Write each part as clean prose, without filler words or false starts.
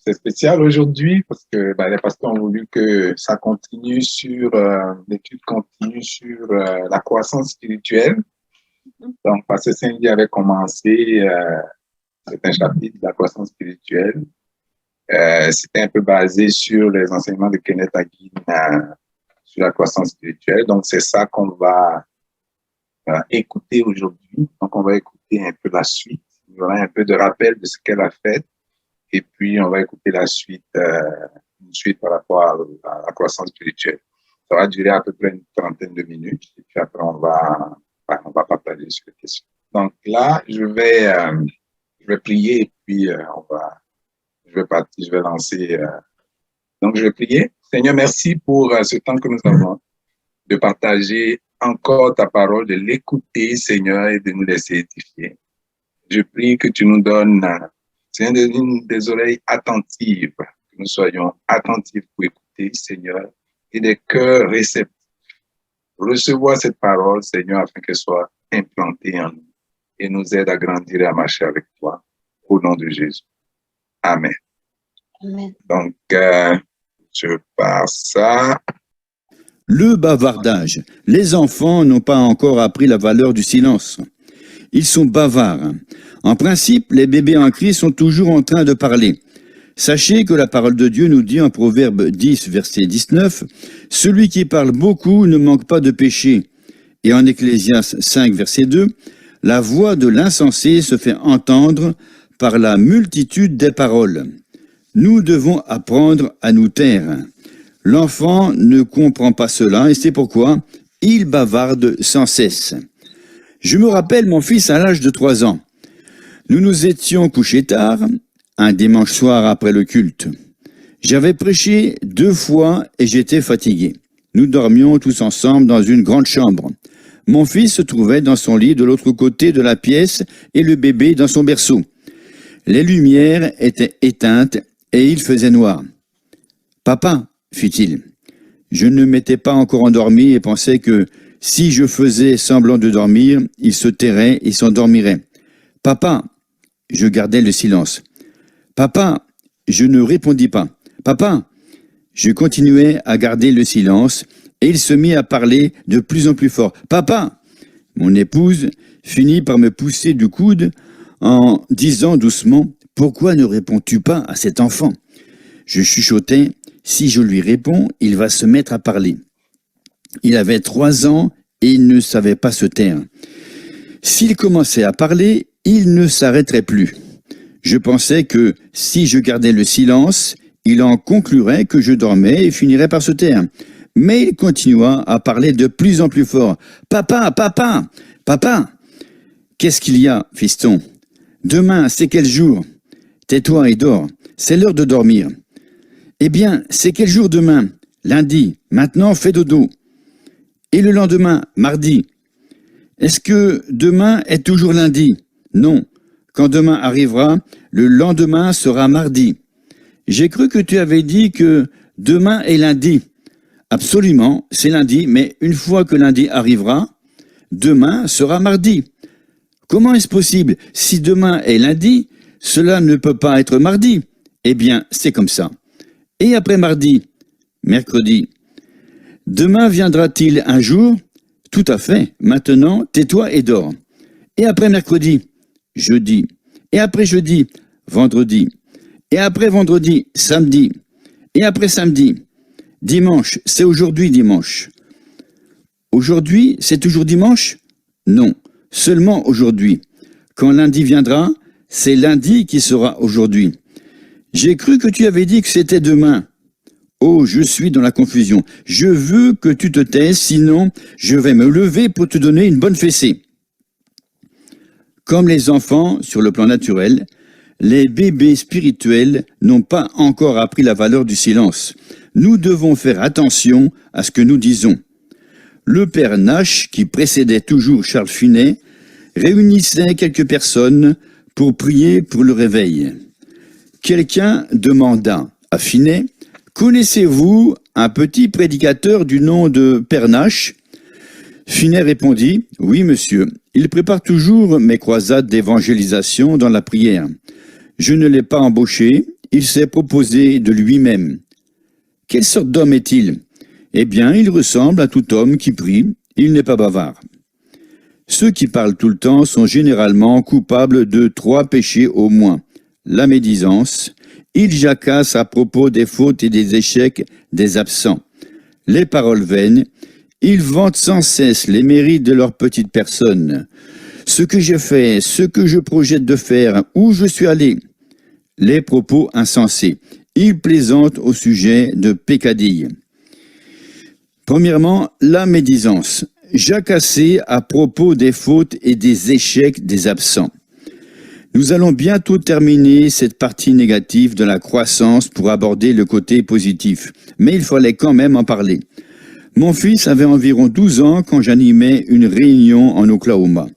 C'est spécial aujourd'hui parce que les pasteurs ont voulu que ça continue sur, l'étude continue sur la croissance spirituelle. Donc, Pasteur Cindy avait commencé certains chapitres de la croissance spirituelle. C'était un peu basé sur les enseignements de Kenneth Hagin sur la croissance spirituelle. Donc, c'est ça qu'on va écouter aujourd'hui. Donc, on va écouter un peu la suite. Il y aura un peu de rappel de ce qu'elle a fait. Et puis, on va écouter la suite, une suite par rapport à la croissance spirituelle. Ça va durer à peu près une trentaine de minutes. Et puis après, on va partager sur les questions. Donc là, je vais prier et puis je vais lancer. Donc, je vais prier. Seigneur, merci pour ce temps que nous avons de partager encore ta parole, de l'écouter, Seigneur, et de nous laisser édifier. Je prie que tu nous donnes, Seigneur, des oreilles attentives, que nous soyons attentifs pour écouter, Seigneur, et des cœurs réceptifs. Recevoir cette parole, Seigneur, afin qu'elle soit implantée en nous et nous aide à grandir et à marcher avec toi, au nom de Jésus. Amen. Amen. Donc, je passe ça. Le bavardage. Les enfants n'ont pas encore appris la valeur du silence. Ils sont bavards. En principe, les bébés en crise sont toujours en train de parler. Sachez que la parole de Dieu nous dit en Proverbe 10, verset 19, « Celui qui parle beaucoup ne manque pas de péché. » Et en Ecclésiaste 5, verset 2, « La voix de l'insensé se fait entendre par la multitude des paroles. » Nous devons apprendre à nous taire. L'enfant ne comprend pas cela et c'est pourquoi il bavarde sans cesse. Je me rappelle mon fils à l'âge de 3 ans. Nous nous étions couchés tard, un dimanche soir après le culte. J'avais prêché 2 fois et j'étais fatigué. Nous dormions tous ensemble dans une grande chambre. Mon fils se trouvait dans son lit de l'autre côté de la pièce et le bébé dans son berceau. Les lumières étaient éteintes et il faisait noir. « Papa » fit-il. Je ne m'étais pas encore endormi et pensais que si je faisais semblant de dormir, il se tairait et s'endormirait. « Papa » je gardai le silence. « Papa » je ne répondis pas. « Papa » je continuais à garder le silence et il se mit à parler de plus en plus fort. « Papa » Mon épouse finit par me pousser du coude en disant doucement « Pourquoi ne réponds-tu pas à cet enfant ?» Je chuchotais « Si je lui réponds, il va se mettre à parler. » Il avait 3 ans et il ne savait pas se taire. S'il commençait à parler, il ne s'arrêterait plus. Je pensais que si je gardais le silence, il en conclurait que je dormais et finirait par se taire. Mais il continua à parler de plus en plus fort. « Papa, papa, papa !»« Qu'est-ce qu'il y a, fiston ? Demain, c'est quel jour ? Tais-toi et dors. C'est l'heure de dormir. » Eh bien, c'est quel jour demain ? Lundi. Maintenant, fais dodo. Et le lendemain, mardi. Est-ce que demain est toujours lundi ? Non. Quand demain arrivera, le lendemain sera mardi. J'ai cru que tu avais dit que demain est lundi. Absolument, c'est lundi, mais une fois que lundi arrivera, demain sera mardi. Comment est-ce possible ? Si demain est lundi, cela ne peut pas être mardi. Eh bien, c'est comme ça. Et après mardi, mercredi. Demain viendra-t-il un jour ? Tout à fait. Maintenant, tais-toi et dors. Et après mercredi, jeudi. Et après jeudi, vendredi. Et après vendredi, samedi. Et après samedi, dimanche. C'est aujourd'hui dimanche. Aujourd'hui, c'est toujours dimanche ? Non, seulement aujourd'hui. Quand lundi viendra, c'est lundi qui sera aujourd'hui. J'ai cru que tu avais dit que c'était demain. Oh, je suis dans la confusion. Je veux que tu te taises, sinon je vais me lever pour te donner une bonne fessée. Comme les enfants, sur le plan naturel, les bébés spirituels n'ont pas encore appris la valeur du silence. Nous devons faire attention à ce que nous disons. Le père Nash, qui précédait toujours Charles Finet, réunissait quelques personnes pour prier pour le réveil. Quelqu'un demanda à Finet « Connaissez-vous un petit prédicateur du nom de Père Nash ?» Finet répondit « Oui, monsieur, il prépare toujours mes croisades d'évangélisation dans la prière. Je ne l'ai pas embauché, il s'est proposé de lui-même. Quelle sorte d'homme est-il? Eh bien, il ressemble à tout homme qui prie, il n'est pas bavard. Ceux qui parlent tout le temps sont généralement coupables de 3 péchés au moins. La médisance, ils jacassent à propos des fautes et des échecs des absents. Les paroles vaines, ils vantent sans cesse les mérites de leur petite personne. Ce que j'ai fait, ce que je projette de faire, où je suis allé. Les propos insensés, ils plaisantent au sujet de peccadilles. Premièrement, la médisance. Jacasser à propos des fautes et des échecs des absents. Nous allons bientôt terminer cette partie négative de la croissance pour aborder le côté positif, mais il fallait quand même en parler. Mon fils avait environ 12 ans quand j'animais une réunion en Oklahoma.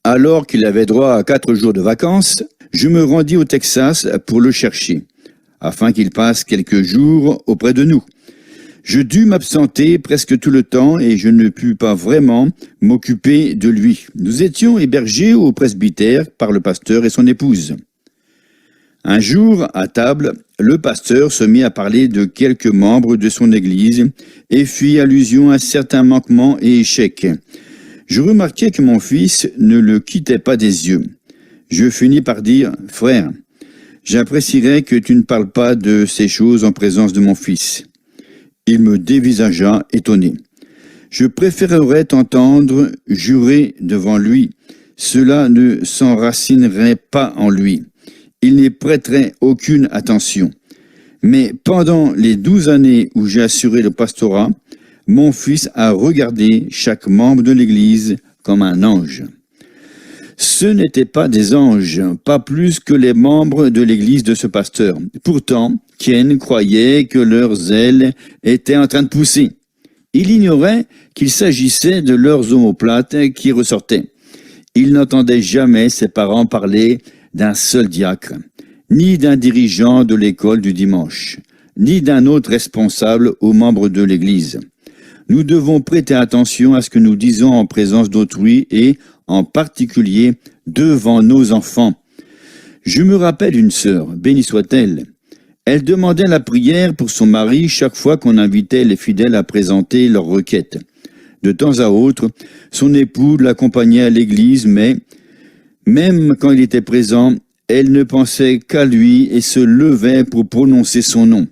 Alors qu'il avait droit à 4 jours de vacances, je me rendis au Texas pour le chercher, afin qu'il passe quelques jours auprès de nous. Je dus m'absenter presque tout le temps et je ne pus pas vraiment m'occuper de lui. Nous étions hébergés au presbytère par le pasteur et son épouse. Un jour, à table, le pasteur se mit à parler de quelques membres de son église et fit allusion à certains manquements et échecs. Je remarquai que mon fils ne le quittait pas des yeux. Je finis par dire « Frère, j'apprécierais que tu ne parles pas de ces choses en présence de mon fils. » Il me dévisagea, étonné. Je préférerais t'entendre jurer devant lui. Cela ne s'enracinerait pas en lui. Il n'y prêterait aucune attention. Mais pendant les 12 années où j'ai assuré le pastorat, mon fils a regardé chaque membre de l'Église comme un ange. Ce n'étaient pas des anges, pas plus que les membres de l'église de ce pasteur. Pourtant, Ken croyait que leurs ailes étaient en train de pousser. Il ignorait qu'il s'agissait de leurs omoplates qui ressortaient. Il n'entendait jamais ses parents parler d'un seul diacre, ni d'un dirigeant de l'école du dimanche, ni d'un autre responsable aux membres de l'église. Nous devons prêter attention à ce que nous disons en présence d'autrui et, en particulier, devant nos enfants. Je me rappelle une sœur, bénie soit-elle. Elle demandait la prière pour son mari chaque fois qu'on invitait les fidèles à présenter leurs requêtes. De temps à autre, son époux l'accompagnait à l'église, mais, même quand il était présent, elle ne pensait qu'à lui et se levait pour prononcer son nom.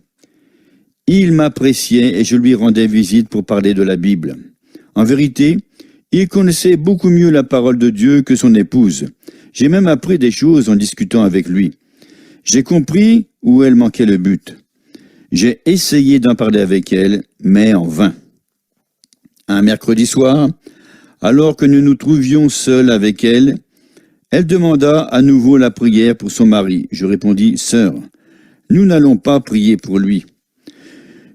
Il m'appréciait et je lui rendais visite pour parler de la Bible. En vérité, il connaissait beaucoup mieux la parole de Dieu que son épouse. J'ai même appris des choses en discutant avec lui. J'ai compris où elle manquait le but. J'ai essayé d'en parler avec elle, mais en vain. Un mercredi soir, alors que nous nous trouvions seuls avec elle, elle demanda à nouveau la prière pour son mari. Je répondis, « Sœur, nous n'allons pas prier pour lui. »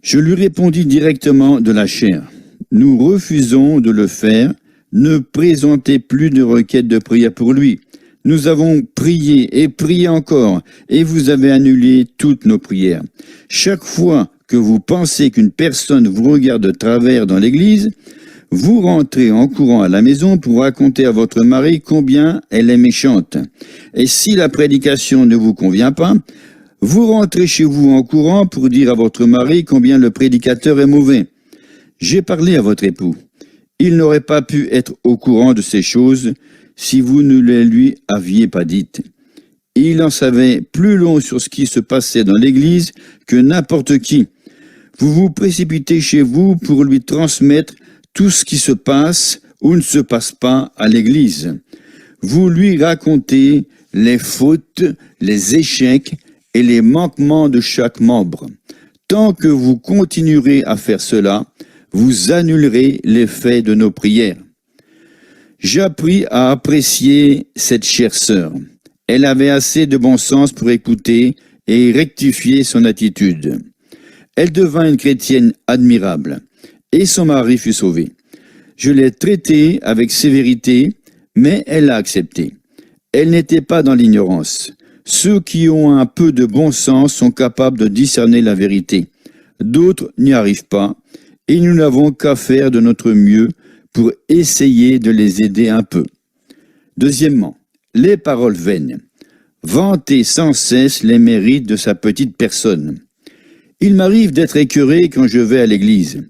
Je lui répondis directement de la chair. Nous refusons de le faire. Ne présentez plus de requêtes de prière pour lui. Nous avons prié et prié encore, et vous avez annulé toutes nos prières. Chaque fois que vous pensez qu'une personne vous regarde de travers dans l'église, vous rentrez en courant à la maison pour raconter à votre mari combien elle est méchante. Et si la prédication ne vous convient pas, vous rentrez chez vous en courant pour dire à votre mari combien le prédicateur est mauvais. J'ai parlé à votre époux. Il n'aurait pas pu être au courant de ces choses si vous ne les lui aviez pas dites. Il en savait plus long sur ce qui se passait dans l'église que n'importe qui. Vous vous précipitez chez vous pour lui transmettre tout ce qui se passe ou ne se passe pas à l'église. Vous lui racontez les fautes, les échecs et les manquements de chaque membre. Tant que vous continuerez à faire cela, vous annulerez l'effet de nos prières. J'appris à apprécier cette chère sœur. Elle avait assez de bon sens pour écouter et rectifier son attitude. Elle devint une chrétienne admirable, et son mari fut sauvé. Je l'ai traitée avec sévérité, mais elle l'a accepté. Elle n'était pas dans l'ignorance. Ceux qui ont un peu de bon sens sont capables de discerner la vérité. D'autres n'y arrivent pas, et nous n'avons qu'à faire de notre mieux pour essayer de les aider un peu. Deuxièmement, les paroles vaines. vanter sans cesse les mérites de sa petite personne. Il m'arrive d'être écœuré quand je vais à l'église.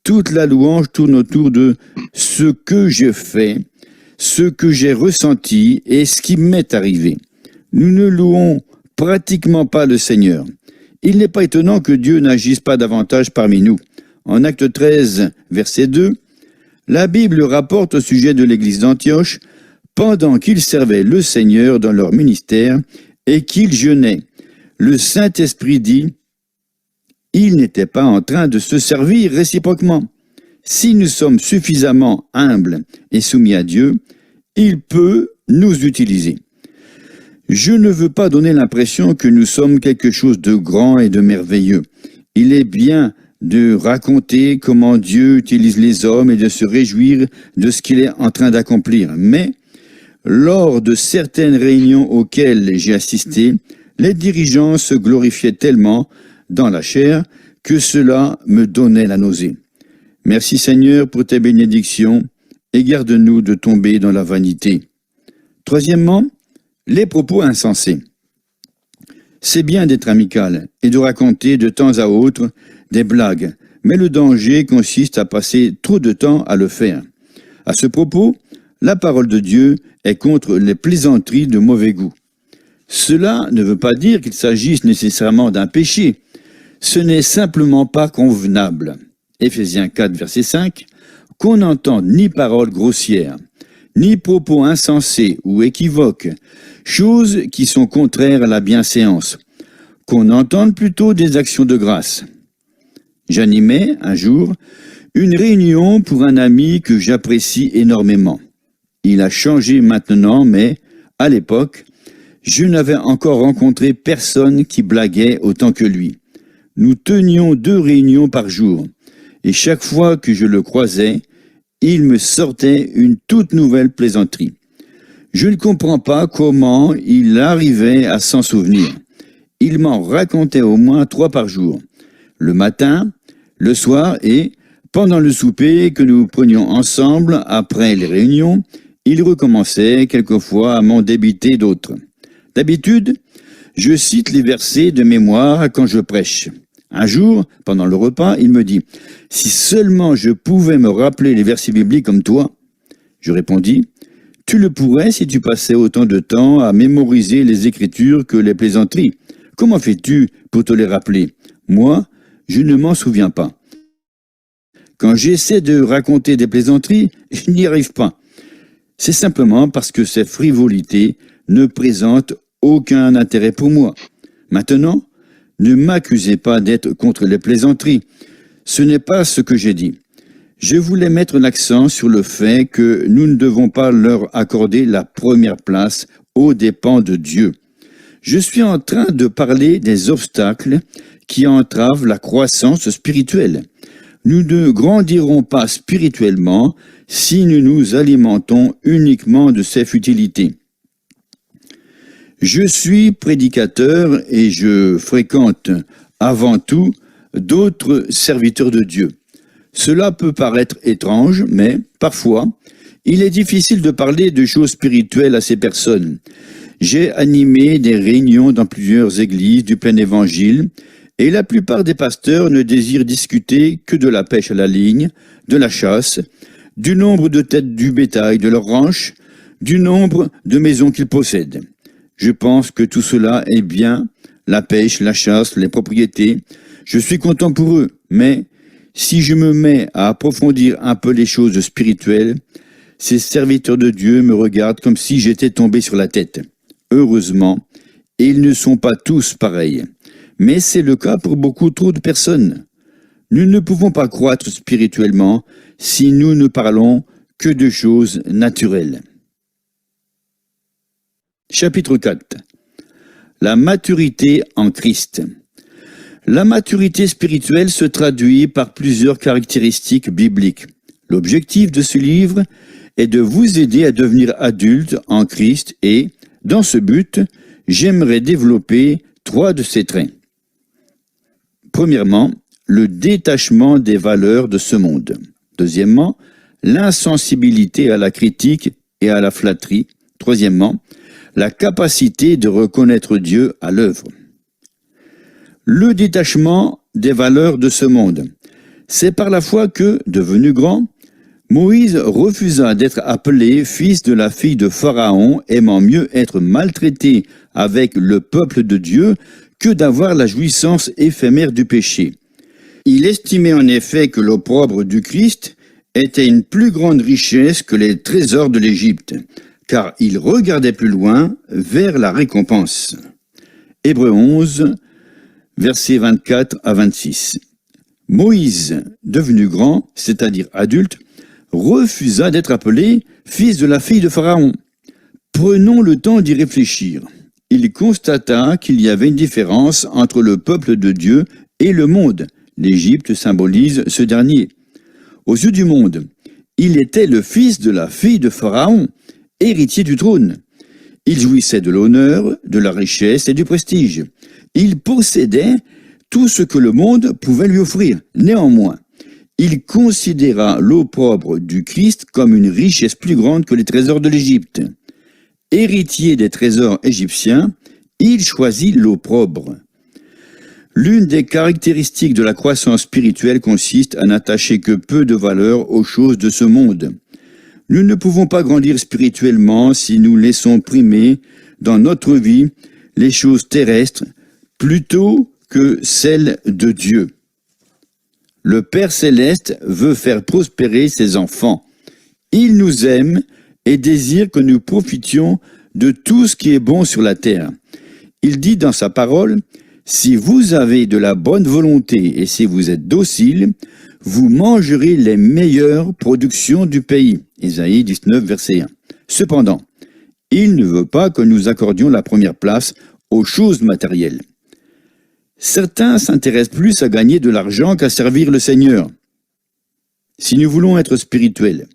Toute la louange tourne autour de ce que je fais, ce que j'ai ressenti et ce qui m'est arrivé. Nous ne louons pratiquement pas le Seigneur. Il n'est pas étonnant que Dieu n'agisse pas davantage parmi nous. En Acte 13, verset 2, la Bible rapporte au sujet de l'église d'Antioche, pendant qu'ils servaient le Seigneur dans leur ministère et qu'ils jeûnaient, le Saint-Esprit dit, ils n'étaient pas en train de se servir réciproquement. Si nous sommes suffisamment humbles et soumis à Dieu, il peut nous utiliser. Je ne veux pas donner l'impression que nous sommes quelque chose de grand et de merveilleux. Il est bien de raconter comment Dieu utilise les hommes et de se réjouir de ce qu'il est en train d'accomplir. Mais, lors de certaines réunions auxquelles j'ai assisté, les dirigeants se glorifiaient tellement dans la chair que cela me donnait la nausée. Merci Seigneur pour tes bénédictions et garde-nous de tomber dans la vanité. Troisièmement, les propos insensés. C'est bien d'être amical et de raconter de temps à autre des blagues, mais le danger consiste à passer trop de temps à le faire. À ce propos, la parole de Dieu est contre les plaisanteries de mauvais goût. Cela ne veut pas dire qu'il s'agisse nécessairement d'un péché. Ce n'est simplement pas convenable. Éphésiens 4, verset 5, qu'on n'entende ni paroles grossières, ni propos insensés ou équivoques, choses qui sont contraires à la bienséance, qu'on entende plutôt des actions de grâce. J'animais, un jour, une réunion pour un ami que j'apprécie énormément. Il a changé maintenant, mais, à l'époque, je n'avais encore rencontré personne qui blaguait autant que lui. Nous tenions 2 réunions par jour, et chaque fois que je le croisais, il me sortait une toute nouvelle plaisanterie. Je ne comprends pas comment il arrivait à s'en souvenir. Il m'en racontait au moins 3 par jour, le matin, le soir et, pendant le souper que nous prenions ensemble après les réunions, il recommençait quelquefois à m'en débiter d'autres. D'habitude, je cite les versets de mémoire quand je prêche. Un jour, pendant le repas, il me dit « Si seulement je pouvais me rappeler les versets bibliques comme toi !» Je répondis « Tu le pourrais si tu passais autant de temps à mémoriser les Écritures que les plaisanteries. Comment fais-tu pour te les rappeler ? Moi, je ne m'en souviens pas. Quand j'essaie de raconter des plaisanteries, je n'y arrive pas. C'est simplement parce que ces frivolités ne présentent aucun intérêt pour moi. Maintenant, ne m'accusez pas d'être contre les plaisanteries. Ce n'est pas ce que j'ai dit. Je voulais mettre l'accent sur le fait que nous ne devons pas leur accorder la première place aux dépens de Dieu. Je suis en train de parler des obstacles qui entravent la croissance spirituelle. Nous ne grandirons pas spirituellement si nous nous alimentons uniquement de ces futilités. Je suis prédicateur et je fréquente avant tout d'autres serviteurs de Dieu. Cela peut paraître étrange, mais parfois, il est difficile de parler de choses spirituelles à ces personnes. J'ai animé des réunions dans plusieurs églises du plein évangile et la plupart des pasteurs ne désirent discuter que de la pêche à la ligne, de la chasse, du nombre de têtes du bétail de leur ranch, du nombre de maisons qu'ils possèdent. Je pense que tout cela est bien, la pêche, la chasse, les propriétés. Je suis content pour eux, mais si je me mets à approfondir un peu les choses spirituelles, ces serviteurs de Dieu me regardent comme si j'étais tombé sur la tête. Heureusement, ils ne sont pas tous pareils, mais c'est le cas pour beaucoup trop de personnes. Nous ne pouvons pas croître spirituellement si nous ne parlons que de choses naturelles. Chapitre 4. La maturité en Christ. La maturité spirituelle se traduit par plusieurs caractéristiques bibliques. L'objectif de ce livre est de vous aider à devenir adulte en Christ et, dans ce but, j'aimerais développer 3 de ces traits. Premièrement, le détachement des valeurs de ce monde. Deuxièmement, l'insensibilité à la critique et à la flatterie. Troisièmement, la capacité de reconnaître Dieu à l'œuvre. Le détachement des valeurs de ce monde. C'est par la foi que, devenu grand, Moïse refusa d'être appelé fils de la fille de Pharaon, aimant mieux être maltraité avec le peuple de Dieu que d'avoir la jouissance éphémère du péché. Il estimait en effet que l'opprobre du Christ était une plus grande richesse que les trésors de l'Égypte, car il regardait plus loin vers la récompense. Hébreux 11, versets 24 à 26. Moïse, devenu grand, c'est-à-dire adulte, refusa d'être appelé fils de la fille de Pharaon. Prenons le temps d'y réfléchir. Il constata qu'il y avait une différence entre le peuple de Dieu et le monde. L'Égypte symbolise ce dernier. Aux yeux du monde, il était le fils de la fille de Pharaon, héritier du trône. Il jouissait de l'honneur, de la richesse et du prestige. Il possédait tout ce que le monde pouvait lui offrir. Néanmoins, il considéra l'opprobre du Christ comme une richesse plus grande que les trésors de l'Égypte. Héritier des trésors égyptiens, il choisit l'opprobre. L'une des caractéristiques de la croissance spirituelle consiste à n'attacher que peu de valeur aux choses de ce monde. Nous ne pouvons pas grandir spirituellement si nous laissons primer dans notre vie les choses terrestres plutôt que celles de Dieu. Le Père Céleste veut faire prospérer ses enfants. Il nous aime et désire que nous profitions de tout ce qui est bon sur la terre. Il dit dans sa parole, « Si vous avez de la bonne volonté et si vous êtes docile, vous mangerez les meilleures productions du pays. » Ésaïe 19, verset 1. Cependant, il ne veut pas que nous accordions la première place aux choses matérielles. Certains s'intéressent plus à gagner de l'argent qu'à servir le Seigneur. Si nous voulons être spirituels,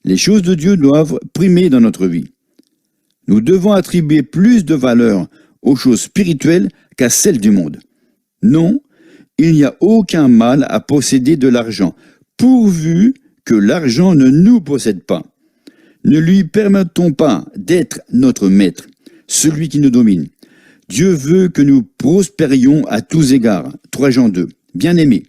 les choses de Dieu doivent primer dans notre vie. Nous devons attribuer plus de valeur aux choses spirituelles qu'à celles du monde. Non, il n'y a aucun mal à posséder de l'argent, pourvu que l'argent ne nous possède pas. Ne lui permettons pas d'être notre maître, celui qui nous domine. Dieu veut que nous prospérions à tous égards. 3 Jean 2. Bien-aimé,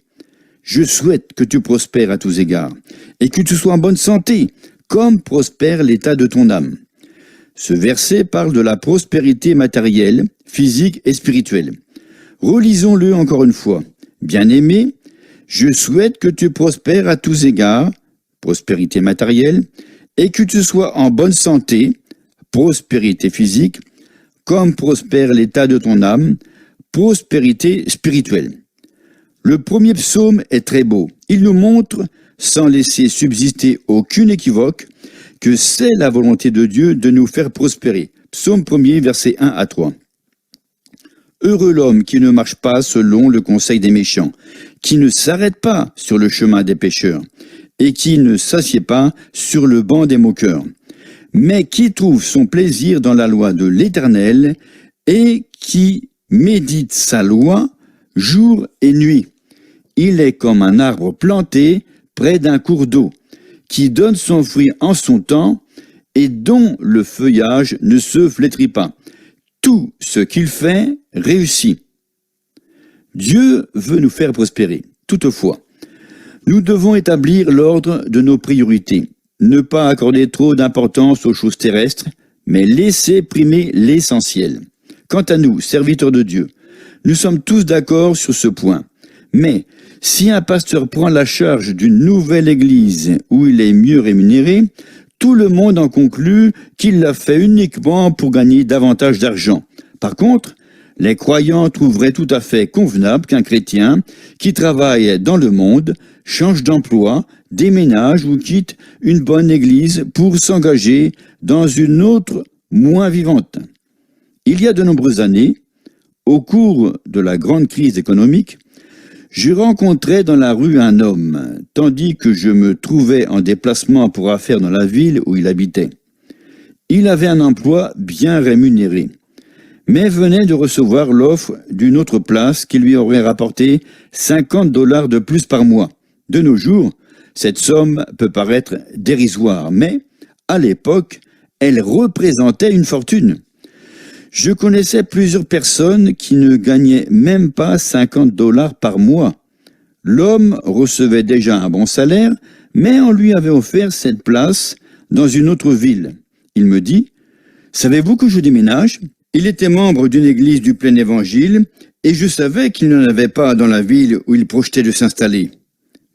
je souhaite que tu prospères à tous égards et que tu sois en bonne santé, comme prospère l'état de ton âme. Ce verset parle de la prospérité matérielle, physique et spirituelle. Relisons-le encore une fois. Bien-aimé, je souhaite que tu prospères à tous égards, prospérité matérielle, et que tu sois en bonne santé, prospérité physique, comme prospère l'état de ton âme, prospérité spirituelle. Le premier psaume est très beau. Il nous montre, sans laisser subsister aucune équivoque, que c'est la volonté de Dieu de nous faire prospérer. Psaume 1er, versets 1 à 3. Heureux l'homme qui ne marche pas selon le conseil des méchants, qui ne s'arrête pas sur le chemin des pécheurs, et qui ne s'assied pas sur le banc des moqueurs, mais qui trouve son plaisir dans la loi de l'Éternel et qui médite sa loi jour et nuit. Il est comme un arbre planté près d'un cours d'eau, qui donne son fruit en son temps et dont le feuillage ne se flétrit pas. Tout ce qu'il fait réussit. Dieu veut nous faire prospérer. Toutefois, nous devons établir l'ordre de nos priorités. Ne pas accorder trop d'importance aux choses terrestres, mais laisser primer l'essentiel. Quant à nous, serviteurs de Dieu, nous sommes tous d'accord sur ce point. Mais si un pasteur prend la charge d'une nouvelle église où il est mieux rémunéré, tout le monde en conclut qu'il l'a fait uniquement pour gagner davantage d'argent. Par contre, les croyants trouveraient tout à fait convenable qu'un chrétien qui travaille dans le monde change d'emploi, déménage ou quitte une bonne église pour s'engager dans une autre moins vivante. Il y a de nombreuses années, au cours de la grande crise économique, je rencontrai dans la rue un homme, tandis que je me trouvais en déplacement pour affaires dans la ville où il habitait. Il avait un emploi bien rémunéré, mais venait de recevoir l'offre d'une autre place qui lui aurait rapporté $50 de plus par mois. De nos jours, cette somme peut paraître dérisoire, mais à l'époque, elle représentait une fortune. Je connaissais plusieurs personnes qui ne gagnaient même pas 50 $ par mois. L'homme recevait déjà un bon salaire, mais on lui avait offert cette place dans une autre ville. Il me dit, « Savez-vous que je déménage ?» Il était membre d'une église du plein évangile et je savais qu'il n'en avait pas dans la ville où il projetait de s'installer.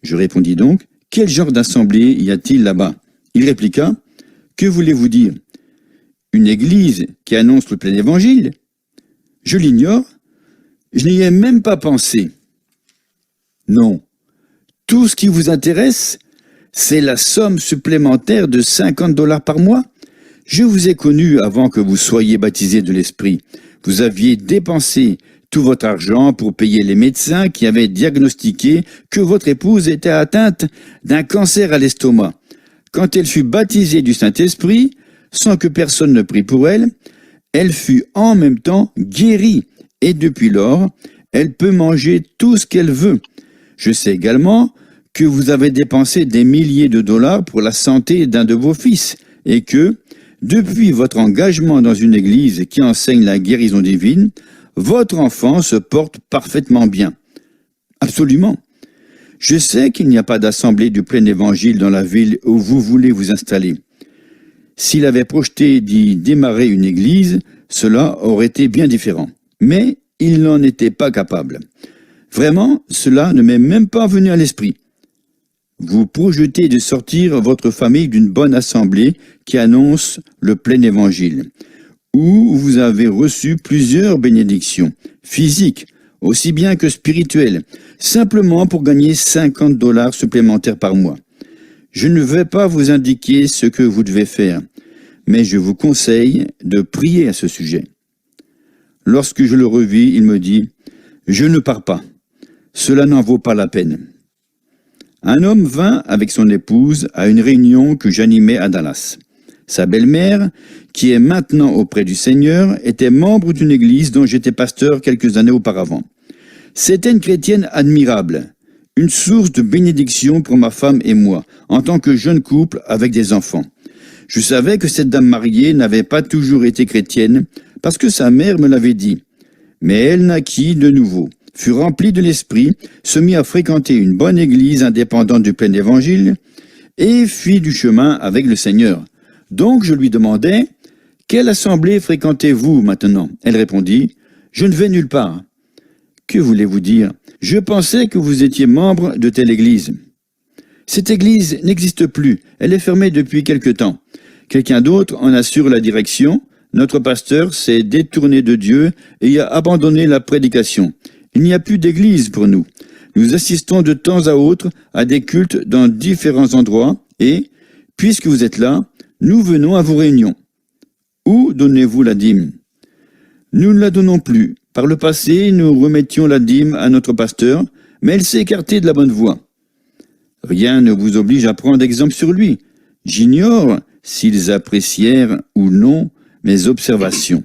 Je répondis donc, « Quel genre d'assemblée y a-t-il là-bas » Il répliqua, « Que voulez-vous dire ? Une église qui annonce le plein évangile ? Je l'ignore, je n'y ai même pas pensé. Non, tout ce qui vous intéresse, c'est la somme supplémentaire de 50 $ par mois. Je vous ai connu avant que vous soyez baptisé de l'Esprit. Vous aviez dépensé tout votre argent pour payer les médecins qui avaient diagnostiqué que votre épouse était atteinte d'un cancer à l'estomac. Quand elle fut baptisée du Saint-Esprit, sans que personne ne prie pour elle, elle fut en même temps guérie et depuis lors, elle peut manger tout ce qu'elle veut. Je sais également que vous avez dépensé des milliers de dollars pour la santé d'un de vos fils et que, depuis votre engagement dans une église qui enseigne la guérison divine, votre enfant se porte parfaitement bien. Absolument. Je sais qu'il n'y a pas d'assemblée du plein évangile dans la ville où vous voulez vous installer. S'il avait projeté d'y démarrer une église, cela aurait été bien différent. Mais il n'en était pas capable. Vraiment, cela ne m'est même pas venu à l'esprit. Vous projetez de sortir votre famille d'une bonne assemblée qui annonce le plein évangile, où vous avez reçu plusieurs bénédictions, physiques, aussi bien que spirituelles, simplement pour gagner 50 $ supplémentaires par mois. Je ne vais pas vous indiquer ce que vous devez faire, mais je vous conseille de prier à ce sujet. Lorsque je le revis, il me dit, « Je ne pars pas. Cela n'en vaut pas la peine. » Un homme vint avec son épouse à une réunion que j'animais à Dallas. Sa belle-mère, qui est maintenant auprès du Seigneur, était membre d'une église dont j'étais pasteur quelques années auparavant. C'était une chrétienne admirable, une source de bénédiction pour ma femme et moi, en tant que jeune couple avec des enfants. Je savais que cette dame mariée n'avait pas toujours été chrétienne, parce que sa mère me l'avait dit. Mais elle naquit de nouveau, fut remplie de l'esprit, se mit à fréquenter une bonne église indépendante du plein évangile, et fit du chemin avec le Seigneur. Donc je lui demandai, « Quelle assemblée fréquentez-vous maintenant ?» Elle répondit, « Je ne vais nulle part. » Que voulez-vous dire ? Je pensais que vous étiez membre de telle église. Cette église n'existe plus, elle est fermée depuis quelque temps. Quelqu'un d'autre en assure la direction. Notre pasteur s'est détourné de Dieu et a abandonné la prédication. Il n'y a plus d'église pour nous. Nous assistons de temps à autre à des cultes dans différents endroits et, puisque vous êtes là, nous venons à vos réunions. Où donnez-vous la dîme ? Nous ne la donnons plus. Par le passé, nous remettions la dîme à notre pasteur, mais elle s'est écartée de la bonne voie. Rien ne vous oblige à prendre exemple sur lui. J'ignore s'ils apprécièrent ou non mes observations.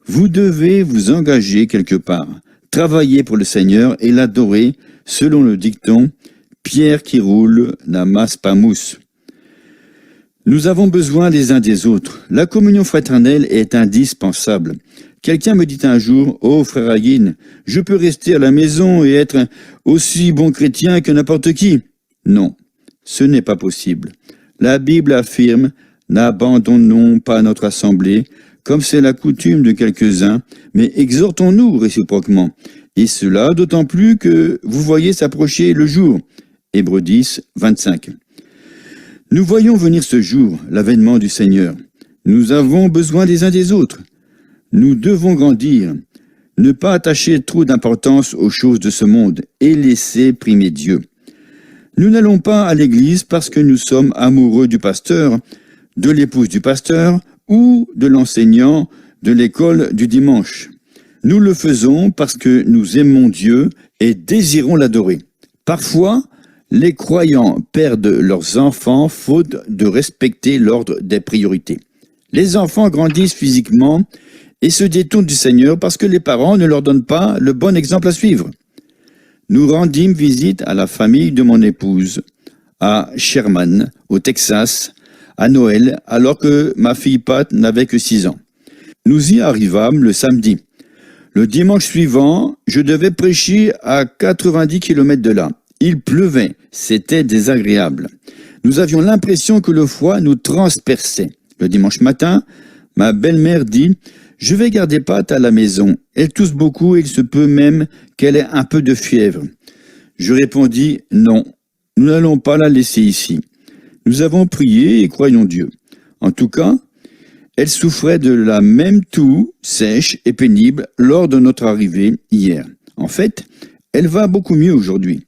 Vous devez vous engager quelque part, travailler pour le Seigneur et l'adorer selon le dicton « Pierre qui roule n'amasse pas mousse ». Nous avons besoin les uns des autres. La communion fraternelle est indispensable. Quelqu'un me dit un jour, « Oh, frère Aguin, je peux rester à la maison et être aussi bon chrétien que n'importe qui. » Non, ce n'est pas possible. La Bible affirme, « N'abandonnons pas notre assemblée, comme c'est la coutume de quelques-uns, mais exhortons-nous réciproquement. Et cela d'autant plus que vous voyez s'approcher le jour. » Hébreux 10, 25. Nous voyons venir ce jour, l'avènement du Seigneur. Nous avons besoin les uns des autres. Nous devons grandir, ne pas attacher trop d'importance aux choses de ce monde et laisser primer Dieu. Nous n'allons pas à l'église parce que nous sommes amoureux du pasteur, de l'épouse du pasteur ou de l'enseignant de l'école du dimanche. Nous le faisons parce que nous aimons Dieu et désirons l'adorer. Parfois, les croyants perdent leurs enfants faute de respecter l'ordre des priorités. Les enfants grandissent physiquement et se détournent du Seigneur parce que les parents ne leur donnent pas le bon exemple à suivre. Nous rendîmes visite à la famille de mon épouse, à Sherman, au Texas, à Noël, alors que ma fille Pat n'avait que 6 ans. Nous y arrivâmes le samedi. Le dimanche suivant, je devais prêcher à 90 km de là. Il pleuvait, c'était désagréable. Nous avions l'impression que le froid nous transperçait. Le dimanche matin, ma belle-mère dit « Je vais garder Pat à la maison. Elle tousse beaucoup et il se peut même qu'elle ait un peu de fièvre. » Je répondis « Non, nous n'allons pas la laisser ici. Nous avons prié et croyons Dieu. » En tout cas, elle souffrait de la même toux sèche et pénible lors de notre arrivée hier. En fait, elle va beaucoup mieux aujourd'hui.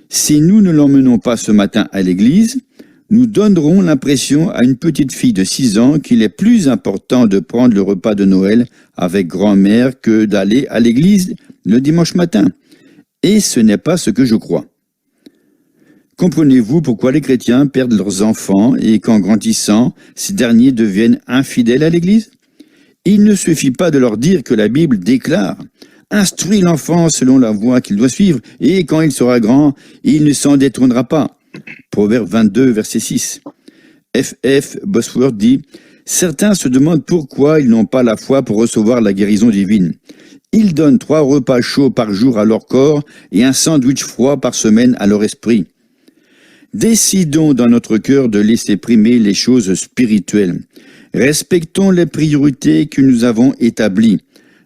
Si nous ne l'emmenons pas ce matin à l'église, nous donnerons l'impression à une petite fille de 6 ans qu'il est plus important de prendre le repas de Noël avec grand-mère que d'aller à l'église le dimanche matin. Et ce n'est pas ce que je crois. Comprenez-vous pourquoi les chrétiens perdent leurs enfants et qu'en grandissant, ces derniers deviennent infidèles à l'Église? Il ne suffit pas de leur dire que la Bible déclare « Instruis l'enfant selon la voie qu'il doit suivre, et quand il sera grand, il ne s'en détournera pas. » Proverbe 22, verset 6. F.F. Bosworth dit « Certains se demandent pourquoi ils n'ont pas la foi pour recevoir la guérison divine. Ils donnent 3 repas chauds par jour à leur corps et un sandwich froid par semaine à leur esprit. » Décidons dans notre cœur de laisser primer les choses spirituelles. Respectons les priorités que nous avons établies.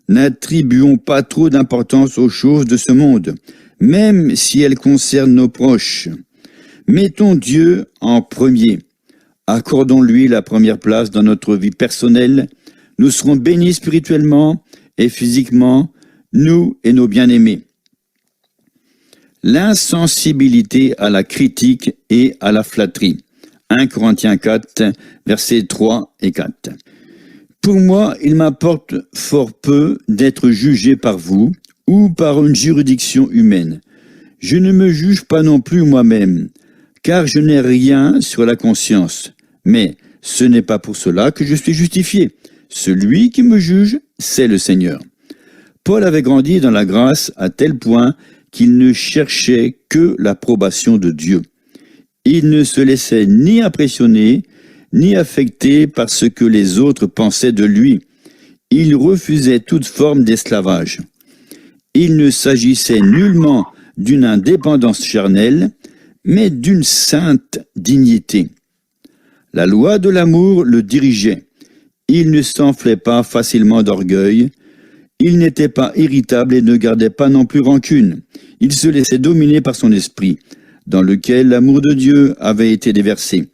N'attribuons pas trop d'importance aux choses de ce monde, même si elles concernent nos proches. Mettons Dieu en premier. Accordons-lui la première place dans notre vie personnelle. Nous serons bénis spirituellement et physiquement, nous et nos bien-aimés. L'insensibilité à la critique et à la flatterie. 1 Corinthiens 4, versets 3 et 4. Pour moi, il m'importe fort peu d'être jugé par vous ou par une juridiction humaine. Je ne me juge pas non plus moi-même, car je n'ai rien sur la conscience. Mais ce n'est pas pour cela que je suis justifié. Celui qui me juge, c'est le Seigneur. Paul avait grandi dans la grâce à tel point qu'il ne cherchait que l'approbation de Dieu. Il ne se laissait ni impressionner, ni affecter par ce que les autres pensaient de lui. Il refusait toute forme d'esclavage. Il ne s'agissait nullement d'une indépendance charnelle, mais d'une sainte dignité. La loi de l'amour le dirigeait. Il ne s'enflait pas facilement d'orgueil. Il n'était pas irritable et ne gardait pas non plus rancune. Il se laissait dominer par son esprit, dans lequel l'amour de Dieu avait été déversé.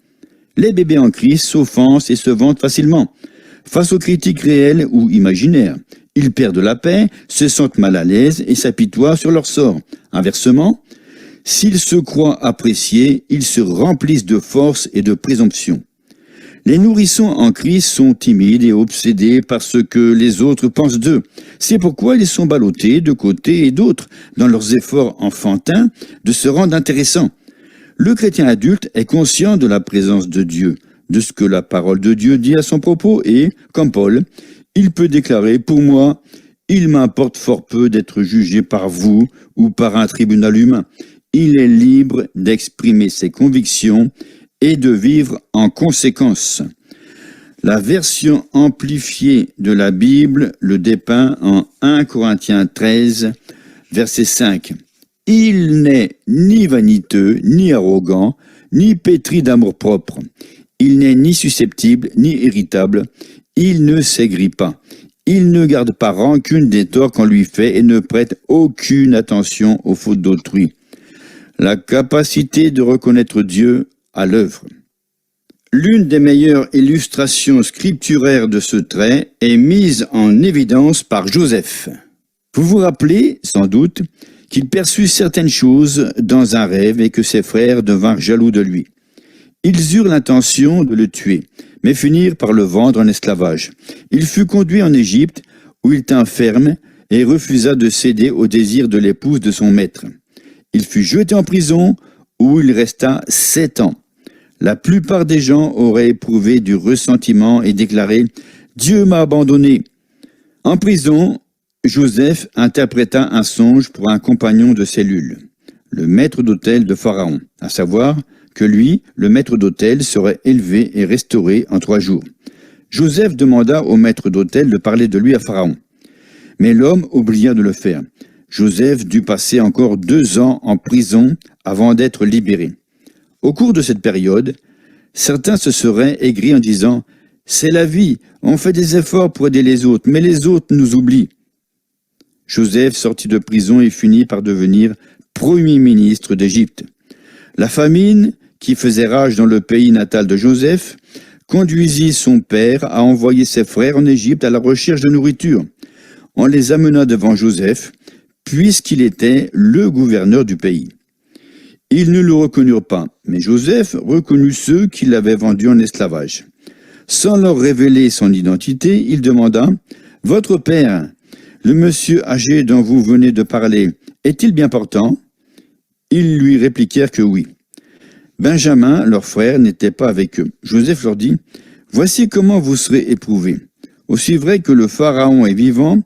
Les bébés en Christ s'offensent et se vantent facilement. Face aux critiques réelles ou imaginaires, ils perdent la paix, se sentent mal à l'aise et s'apitoient sur leur sort. Inversement, s'ils se croient appréciés, ils se remplissent de force et de présomption. Les nourrissons en Christ sont timides et obsédés par ce que les autres pensent d'eux. C'est pourquoi ils sont ballottés de côté et d'autre dans leurs efforts enfantins de se rendre intéressants. Le chrétien adulte est conscient de la présence de Dieu, de ce que la parole de Dieu dit à son propos et, comme Paul, il peut déclarer « Pour moi, il m'importe fort peu d'être jugé par vous ou par un tribunal humain. » Il est libre d'exprimer ses convictions et de vivre en conséquence. La version amplifiée de la Bible le dépeint en 1 Corinthiens 13, verset 5. « Il n'est ni vaniteux, ni arrogant, ni pétri d'amour-propre. Il n'est ni susceptible, ni irritable. Il ne s'aigrit pas. Il ne garde pas rancune des torts qu'on lui fait et ne prête aucune attention aux fautes d'autrui. » La capacité de reconnaître Dieu à l'œuvre. L'une des meilleures illustrations scripturaires de ce trait est mise en évidence par Joseph. Vous vous rappelez, sans doute, qu'il perçut certaines choses dans un rêve et que ses frères devinrent jaloux de lui. Ils eurent l'intention de le tuer, mais finirent par le vendre en esclavage. Il fut conduit en Égypte, où il tint ferme et refusa de céder au désir de l'épouse de son maître. Il fut jeté en prison, où il resta 7 ans. La plupart des gens auraient éprouvé du ressentiment et déclaré « Dieu m'a abandonné ». En prison, Joseph interpréta un songe pour un compagnon de cellule, le maître d'hôtel de Pharaon, à savoir que lui, le maître d'hôtel, serait élevé et restauré en 3 jours. Joseph demanda au maître d'hôtel de parler de lui à Pharaon. Mais l'homme oublia de le faire. Joseph dut passer encore 2 ans en prison avant d'être libéré. Au cours de cette période, certains se seraient aigris en disant « C'est la vie, on fait des efforts pour aider les autres, mais les autres nous oublient. » Joseph sortit de prison et finit par devenir premier ministre d'Égypte. La famine, qui faisait rage dans le pays natal de Joseph, conduisit son père à envoyer ses frères en Égypte à la recherche de nourriture. On les amena devant Joseph, puisqu'il était le gouverneur du pays. Ils ne le reconnurent pas, mais Joseph reconnut ceux qui l'avaient vendu en esclavage. Sans leur révéler son identité, il demanda « Votre père, le monsieur âgé dont vous venez de parler, est-il bien portant ?» Ils lui répliquèrent que oui. Benjamin, leur frère, n'était pas avec eux. Joseph leur dit « Voici comment vous serez éprouvés. Aussi vrai que le Pharaon est vivant,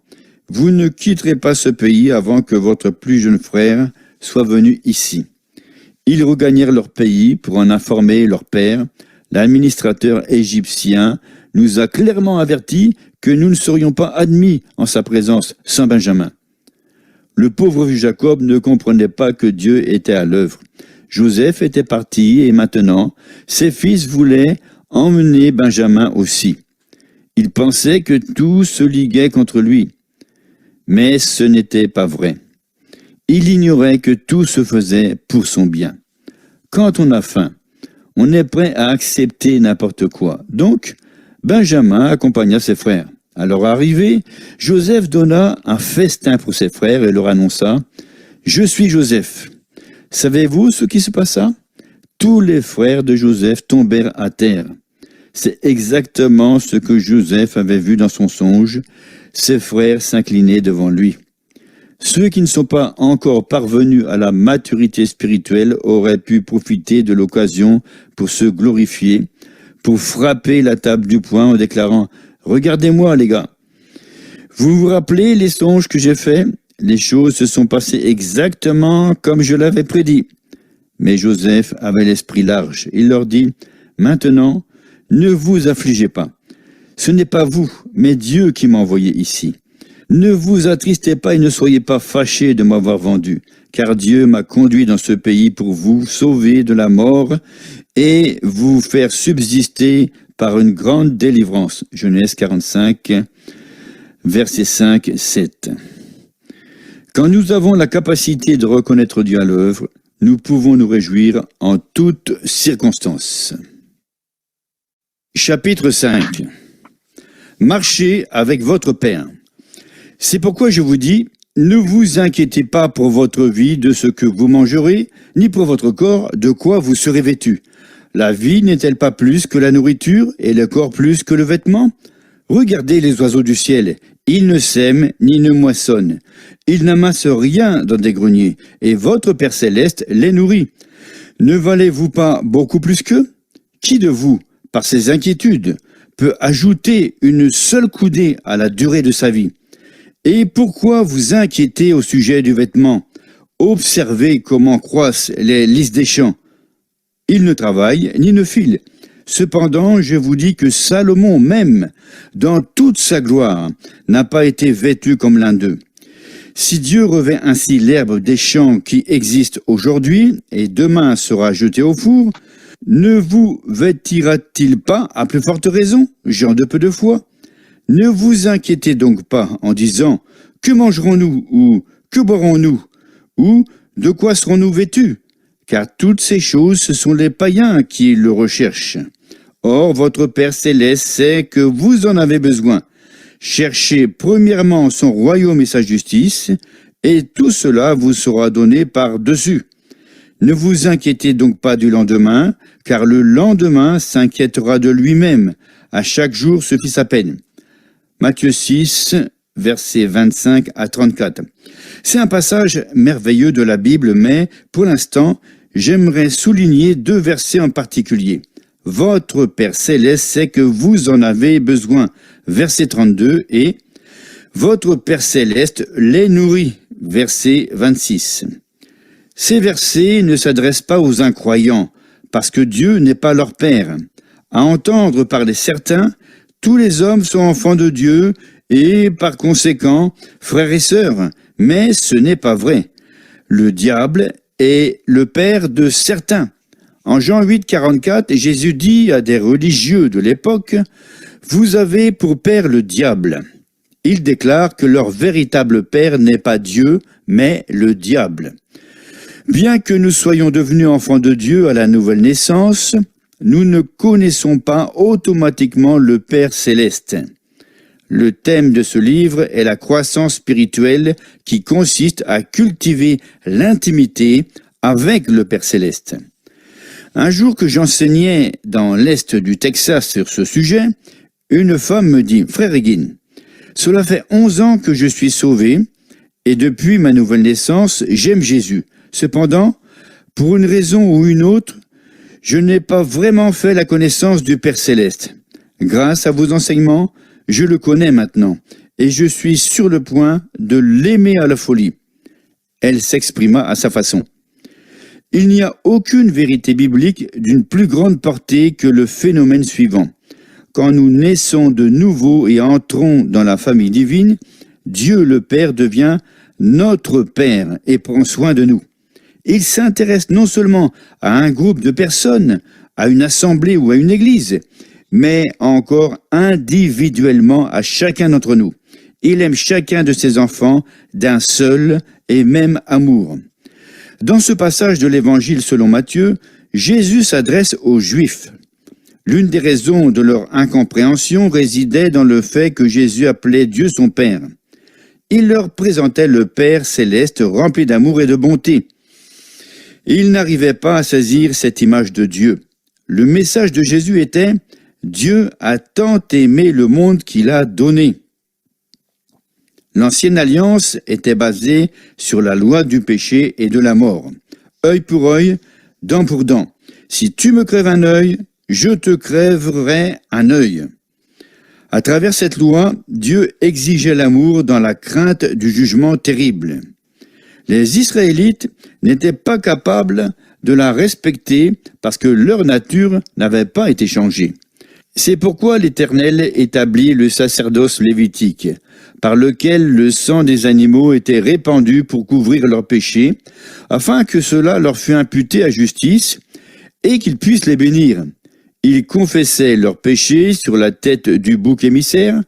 vous ne quitterez pas ce pays avant que votre plus jeune frère soit venu ici. » Ils regagnèrent leur pays pour en informer leur père. L'administrateur égyptien nous a clairement avertis que nous ne serions pas admis en sa présence sans Benjamin. Le pauvre Jacob ne comprenait pas que Dieu était à l'œuvre. Joseph était parti et maintenant, ses fils voulaient emmener Benjamin aussi. Ils pensaient que tout se liguait contre lui. Mais ce n'était pas vrai. Il ignorait que tout se faisait pour son bien. Quand on a faim, on est prêt à accepter n'importe quoi. Donc, Benjamin accompagna ses frères. À leur arrivée, Joseph donna un festin pour ses frères et leur annonça « Je suis Joseph. » Savez-vous ce qui se passa? Tous les frères de Joseph tombèrent à terre. C'est exactement ce que Joseph avait vu dans son songe. Ses frères s'inclinaient devant lui. Ceux qui ne sont pas encore parvenus à la maturité spirituelle auraient pu profiter de l'occasion pour se glorifier, pour frapper la table du poing en déclarant « Regardez-moi les gars, vous vous rappelez les songes que j'ai faits? Les choses se sont passées exactement comme je l'avais prédit. » Mais Joseph avait l'esprit large. Il leur dit « Maintenant, ne vous affligez pas. Ce n'est pas vous, mais Dieu qui m'a envoyé ici. Ne vous attristez pas et ne soyez pas fâchés de m'avoir vendu, car Dieu m'a conduit dans ce pays pour vous sauver de la mort et vous faire subsister par une grande délivrance. » Genèse 45, versets 5-7. Quand nous avons la capacité de reconnaître Dieu à l'œuvre, nous pouvons nous réjouir en toutes circonstances. Chapitre 5. Marchez avec votre Père. C'est pourquoi je vous dis, ne vous inquiétez pas pour votre vie de ce que vous mangerez, ni pour votre corps de quoi vous serez vêtu. La vie n'est-elle pas plus que la nourriture, et le corps plus que le vêtement? Regardez les oiseaux du ciel, ils ne sèment ni ne moissonnent, ils n'amassent rien dans des greniers, et votre Père céleste les nourrit. Ne valez-vous pas beaucoup plus qu'eux? Qui de vous, par ses inquiétudes, peut ajouter une seule coudée à la durée de sa vie? Et pourquoi vous inquiétez au sujet du vêtement? Observez comment croissent les lys des champs. Ils ne travaillent ni ne filent. Cependant, je vous dis que Salomon même, dans toute sa gloire, n'a pas été vêtu comme l'un d'eux. Si Dieu revêt ainsi l'herbe des champs qui existe aujourd'hui et demain sera jetée au four, ne vous vêtira-t-il pas à plus forte raison, gens de peu de foi? Ne vous inquiétez donc pas en disant « Que mangerons-nous » ou « Que boirons-nous » ou « De quoi serons-nous vêtus » car toutes ces choses, ce sont les païens qui le recherchent. Or, votre Père céleste sait que vous en avez besoin. Cherchez premièrement son royaume et sa justice, et tout cela vous sera donné par-dessus. Ne vous inquiétez donc pas du lendemain, car le lendemain s'inquiétera de lui-même. À chaque jour suffit sa peine. Matthieu 6, versets 25 à 34. C'est un passage merveilleux de la Bible, mais pour l'instant, j'aimerais souligner 2 versets en particulier. Votre Père céleste sait que vous en avez besoin, verset 32, et votre Père céleste les nourrit, verset 26. Ces versets ne s'adressent pas aux incroyants, parce que Dieu n'est pas leur Père. À entendre parler certains, tous les hommes sont enfants de Dieu et par conséquent frères et sœurs. Mais ce n'est pas vrai. Le diable est le père de certains. En Jean 8, 44, Jésus dit à des religieux de l'époque, « Vous avez pour père le diable ». Il déclare que leur véritable père n'est pas Dieu, mais le diable. Bien que nous soyons devenus enfants de Dieu à la nouvelle naissance, nous ne connaissons pas automatiquement le Père céleste. Le thème de ce livre est la croissance spirituelle qui consiste à cultiver l'intimité avec le Père céleste. Un jour que j'enseignais dans l'Est du Texas sur ce sujet, une femme me dit « Frère Egin, cela fait 11 ans que je suis sauvé et depuis ma nouvelle naissance, j'aime Jésus. Cependant, pour une raison ou une autre, je n'ai pas vraiment fait la connaissance du Père céleste. Grâce à vos enseignements, je le connais maintenant et je suis sur le point de l'aimer à la folie. » Elle s'exprima à sa façon. Il n'y a aucune vérité biblique d'une plus grande portée que le phénomène suivant. Quand nous naissons de nouveau et entrons dans la famille divine, Dieu le Père devient notre Père et prend soin de nous. Il s'intéresse non seulement à un groupe de personnes, à une assemblée ou à une église, mais encore individuellement à chacun d'entre nous. Il aime chacun de ses enfants d'un seul et même amour. Dans ce passage de l'Évangile selon Matthieu, Jésus s'adresse aux Juifs. L'une des raisons de leur incompréhension résidait dans le fait que Jésus appelait Dieu son Père. Il leur présentait le Père céleste rempli d'amour et de bonté. Ils n'arrivaient pas à saisir cette image de Dieu. Le message de Jésus était « Dieu a tant aimé le monde qu'il a donné ». L'ancienne alliance était basée sur la loi du péché et de la mort. Œil pour œil, dent pour dent. Si tu me crèves un œil, je te crèverai un œil. À travers cette loi, Dieu exigeait l'amour dans la crainte du jugement terrible. Les Israélites n'étaient pas capables de la respecter parce que leur nature n'avait pas été changée. C'est pourquoi l'Éternel établit le sacerdoce lévitique, par lequel le sang des animaux était répandu pour couvrir leurs péchés, afin que cela leur fût imputé à justice et qu'ils puissent les bénir. Ils confessaient leurs péchés sur la tête du bouc émissaire,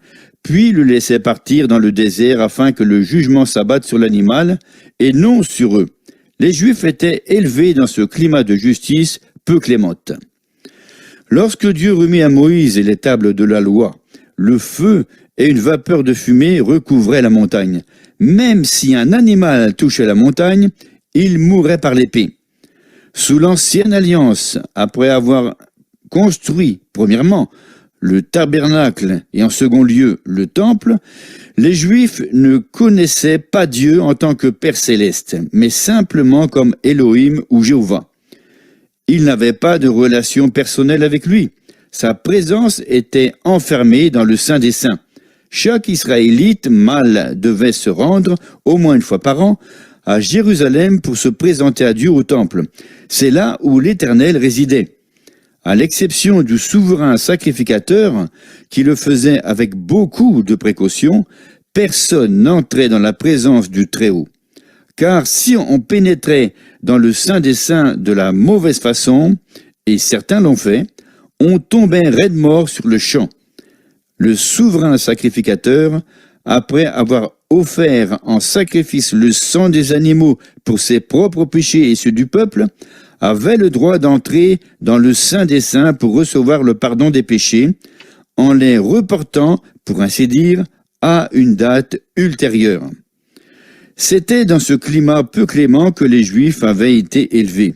puis le laissaient partir dans le désert afin que le jugement s'abatte sur l'animal et non sur eux. Les Juifs étaient élevés dans ce climat de justice peu clémente. Lorsque Dieu remit à Moïse les tables de la loi, le feu et une vapeur de fumée recouvraient la montagne. Même si un animal touchait la montagne, il mourrait par l'épée. Sous l'ancienne alliance, après avoir construit, premièrement, le tabernacle et en second lieu, le temple, les Juifs ne connaissaient pas Dieu en tant que Père céleste, mais simplement comme Elohim ou Jéhovah. Ils n'avaient pas de relation personnelle avec lui. Sa présence était enfermée dans le Saint des Saints. Chaque Israélite mâle devait se rendre, au moins une fois par an, à Jérusalem pour se présenter à Dieu au temple. C'est là où l'Éternel résidait. À l'exception du souverain sacrificateur, qui le faisait avec beaucoup de précautions, personne n'entrait dans la présence du Très-Haut. Car si on pénétrait dans le Saint des Saints de la mauvaise façon, et certains l'ont fait, on tombait raide mort sur le champ. Le souverain sacrificateur, après avoir offert en sacrifice le sang des animaux pour ses propres péchés et ceux du peuple, avait le droit d'entrer dans le Saint des Saints pour recevoir le pardon des péchés, en les reportant, pour ainsi dire, à une date ultérieure. C'était dans ce climat peu clément que les Juifs avaient été élevés.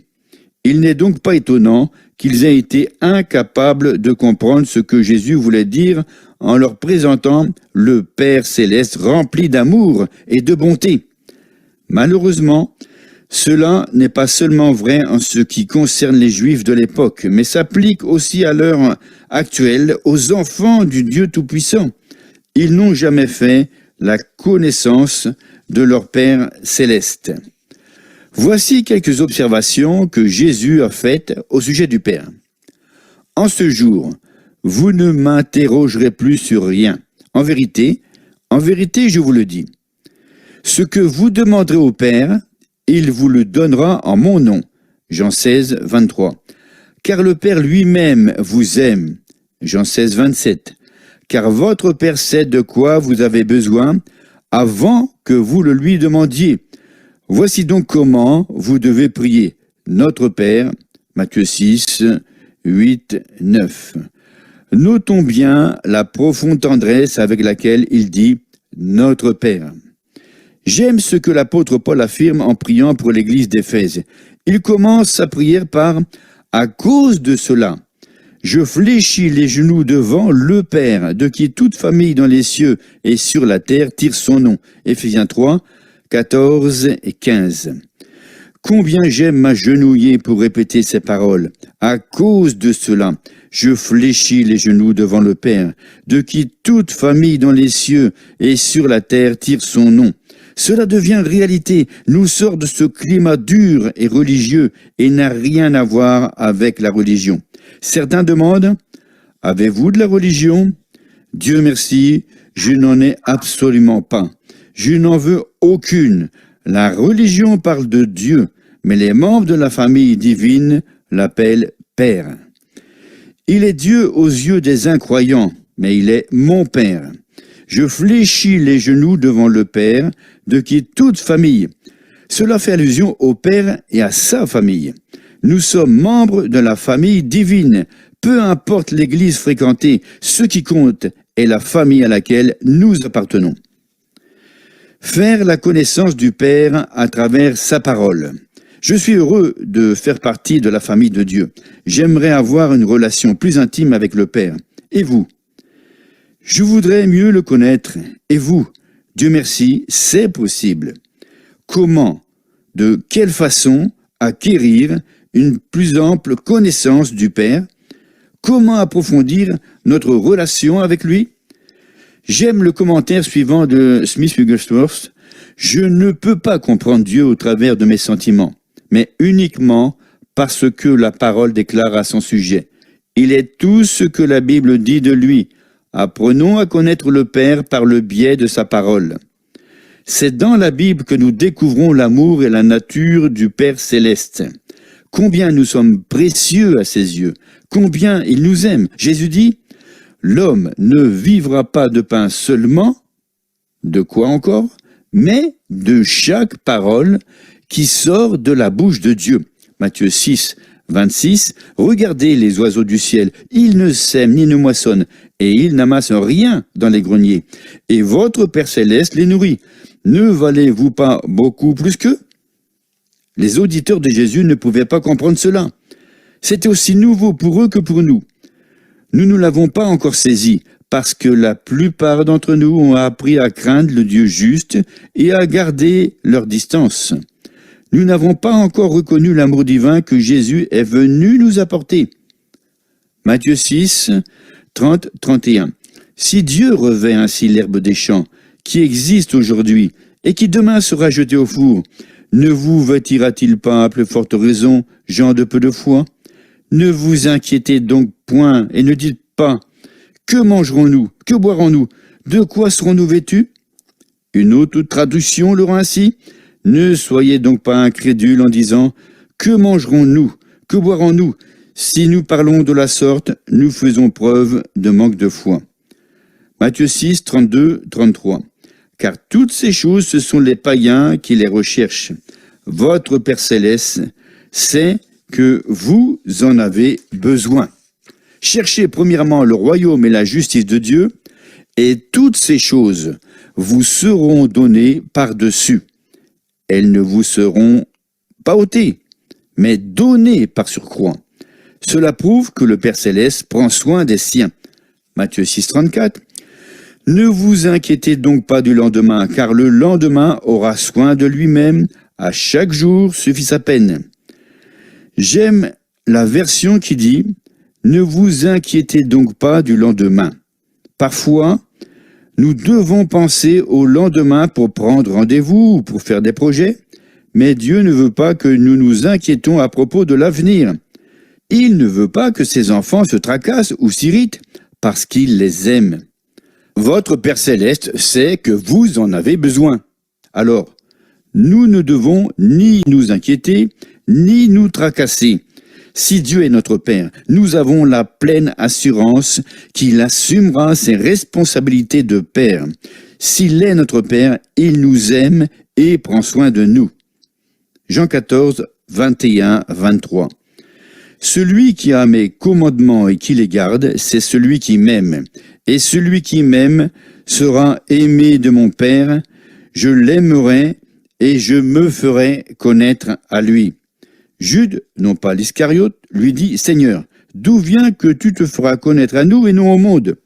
Il n'est donc pas étonnant qu'ils aient été incapables de comprendre ce que Jésus voulait dire en leur présentant le Père céleste rempli d'amour et de bonté. Malheureusement, cela n'est pas seulement vrai en ce qui concerne les Juifs de l'époque, mais s'applique aussi à l'heure actuelle aux enfants du Dieu Tout-Puissant. Ils n'ont jamais fait la connaissance de leur Père céleste. Voici quelques observations que Jésus a faites au sujet du Père. En ce jour, vous ne m'interrogerez plus sur rien. En vérité, je vous le dis. Ce que vous demanderez au Père, il vous le donnera en mon nom. Jean 16, 23. Car le Père lui-même vous aime. Jean 16, 27. Car votre Père sait de quoi vous avez besoin avant que vous le lui demandiez. Voici donc comment vous devez prier. Notre Père, Matthieu 6, 8, 9. Notons bien la profonde tendresse avec laquelle il dit « Notre Père ». J'aime ce que l'apôtre Paul affirme en priant pour l'église d'Éphèse. Il commence sa prière par « À cause de cela, je fléchis les genoux devant le Père, de qui toute famille dans les cieux et sur la terre tire son nom. » Éphésiens 3, 14 et 15. Combien j'aime m'agenouiller pour répéter ces paroles. À cause de cela, je fléchis les genoux devant le Père, de qui toute famille dans les cieux et sur la terre tire son nom. Cela devient réalité, nous sort de ce climat dur et religieux et n'a rien à voir avec la religion. Certains demandent, avez-vous de la religion? Dieu merci, je n'en ai absolument pas. Je n'en veux aucune. La religion parle de Dieu, mais les membres de la famille divine l'appellent Père. Il est Dieu aux yeux des incroyants, mais il est mon Père. Je fléchis les genoux devant le Père, de qui toute famille. Cela fait allusion au Père et à sa famille. Nous sommes membres de la famille divine. Peu importe l'église fréquentée, ce qui compte est la famille à laquelle nous appartenons. Faire la connaissance du Père à travers sa parole. Je suis heureux de faire partie de la famille de Dieu. J'aimerais avoir une relation plus intime avec le Père. Et vous? Je voudrais mieux le connaître. Et vous? Dieu merci, c'est possible. Comment, de quelle façon acquérir une plus ample connaissance du Père? Comment approfondir notre relation avec lui? J'aime le commentaire suivant de Smith Wigglesworth. Je ne peux pas comprendre Dieu au travers de mes sentiments, mais uniquement parce que la parole déclare à son sujet. Il est tout ce que la Bible dit de lui. Apprenons à connaître le Père par le biais de sa parole. C'est dans la Bible que nous découvrons l'amour et la nature du Père céleste. Combien nous sommes précieux à ses yeux, combien il nous aime. Jésus dit, l'homme ne vivra pas de pain seulement, de quoi encore, mais de chaque parole qui sort de la bouche de Dieu. Matthieu 6, 26, regardez les oiseaux du ciel, ils ne sèment ni ne moissonnent, et ils n'amassent rien dans les greniers, et votre Père céleste les nourrit. Ne valez-vous pas beaucoup plus qu'eux? Les auditeurs de Jésus ne pouvaient pas comprendre cela. C'était aussi nouveau pour eux que pour nous. Nous ne l'avons pas encore saisi, parce que la plupart d'entre nous ont appris à craindre le Dieu juste et à garder leur distance. Nous n'avons pas encore reconnu l'amour divin que Jésus est venu nous apporter. Matthieu 6, 30, 31. Si Dieu revêt ainsi l'herbe des champs, qui existe aujourd'hui, et qui demain sera jetée au four, ne vous vêtira-t-il pas à plus forte raison, gens de peu de foi? Ne vous inquiétez donc point, et ne dites pas, que mangerons-nous, que boirons-nous, de quoi serons-nous vêtus? Une autre traduction le rend ainsi, ne soyez donc pas incrédules en disant, que mangerons-nous, que boirons-nous? Si nous parlons de la sorte, nous faisons preuve de manque de foi. Matthieu 6, 32, 33. Car toutes ces choses, ce sont les païens qui les recherchent. Votre Père céleste sait que vous en avez besoin. Cherchez premièrement le royaume et la justice de Dieu, et toutes ces choses vous seront données par-dessus. Elles ne vous seront pas ôtées, mais données par surcroît. Cela prouve que le Père céleste prend soin des siens. Matthieu 6, 34. Ne vous inquiétez donc pas du lendemain, car le lendemain aura soin de lui-même. À chaque jour suffit sa peine. J'aime la version qui dit « Ne vous inquiétez donc pas du lendemain ». Parfois, nous devons penser au lendemain pour prendre rendez-vous ou pour faire des projets, mais Dieu ne veut pas que nous nous inquiétons à propos de l'avenir. Il ne veut pas que ses enfants se tracassent ou s'irritent parce qu'il les aime. Votre Père Céleste sait que vous en avez besoin. Alors, nous ne devons ni nous inquiéter, ni nous tracasser. Si Dieu est notre Père, nous avons la pleine assurance qu'il assumera ses responsabilités de Père. S'il est notre Père, il nous aime et prend soin de nous. Jean 14, 21, 23. Celui qui a mes commandements et qui les garde, c'est celui qui m'aime. Et celui qui m'aime sera aimé de mon Père. Je l'aimerai et je me ferai connaître à lui. Jude, non pas l'Iscariote, lui dit « Seigneur, d'où vient que tu te feras connaître à nous et non au monde ?»